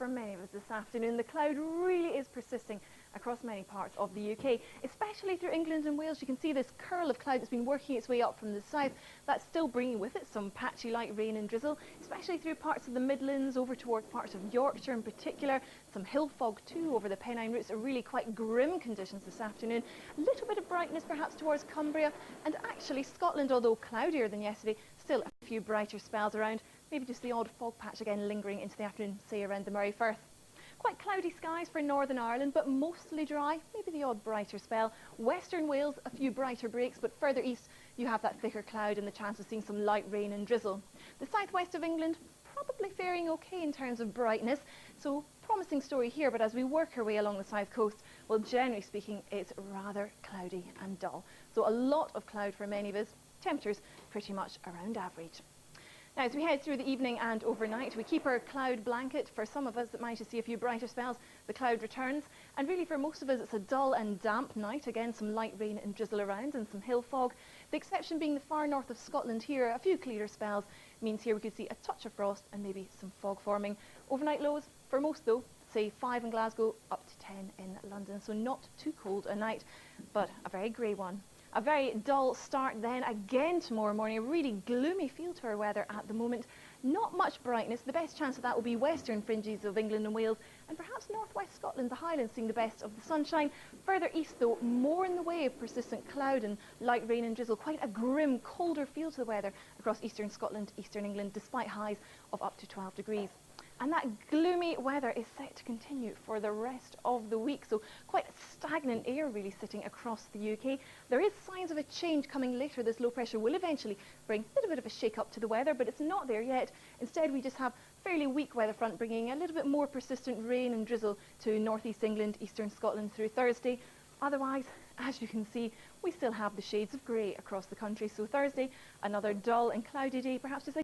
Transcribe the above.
for many of us this afternoon. The cloud really is persisting across many parts of the UK, especially through England and Wales. You can see this curl of cloud that's been working its way up from the south. That's still bringing with it some patchy light rain and drizzle, especially through parts of the Midlands, over towards parts of Yorkshire in particular. Some hill fog too over the Pennine routes. Are really quite grim conditions this afternoon. A little bit of brightness perhaps towards Cumbria, and actually Scotland, although cloudier than yesterday, still a few brighter spells around. Maybe just the odd fog patch again lingering into the afternoon, say around the Moray Firth. Quite cloudy skies for Northern Ireland, but mostly dry, maybe the odd brighter spell. Western Wales, a few brighter breaks, but further east you have that thicker cloud and the chance of seeing some light rain and drizzle. The southwest of England, probably faring okay in terms of brightness, so promising story here, but as we work our way along the south coast, well, generally speaking, it's rather cloudy and dull. So a lot of cloud for many of us, temperatures pretty much around average. Now, as we head through the evening and overnight, we keep our cloud blanket. For some of us that manage to see a few brighter spells, the cloud returns. And really for most of us, it's a dull and damp night. Again, some light rain and drizzle around and some hill fog. The exception being the far north of Scotland here. A few clearer spells means here we could see a touch of frost and maybe some fog forming. Overnight lows, for most though, say 5 in Glasgow, up to 10 in London. So not too cold a night, but a very grey one. A very dull start then again tomorrow morning. A really gloomy feel to our weather at the moment. Not much brightness. The best chance of that will be western fringes of England and Wales, and perhaps northwest Scotland, the Highlands, seeing the best of the sunshine. Further east though, more in the way of persistent cloud and light rain and drizzle. Quite a grim, colder feel to the weather across eastern Scotland, eastern England, despite highs of up to 12 degrees. And that gloomy weather is set to continue for the rest of the week. So quite stagnant air really sitting across the UK. There is signs of a change coming later. This low pressure will eventually bring a little bit of a shake up to the weather, but it's not there yet. Instead, we just have fairly weak weather front bringing a little bit more persistent rain and drizzle to northeast England, eastern Scotland through Thursday. Otherwise, as you can see, we still have the shades of grey across the country. So Thursday, another dull and cloudy day, perhaps just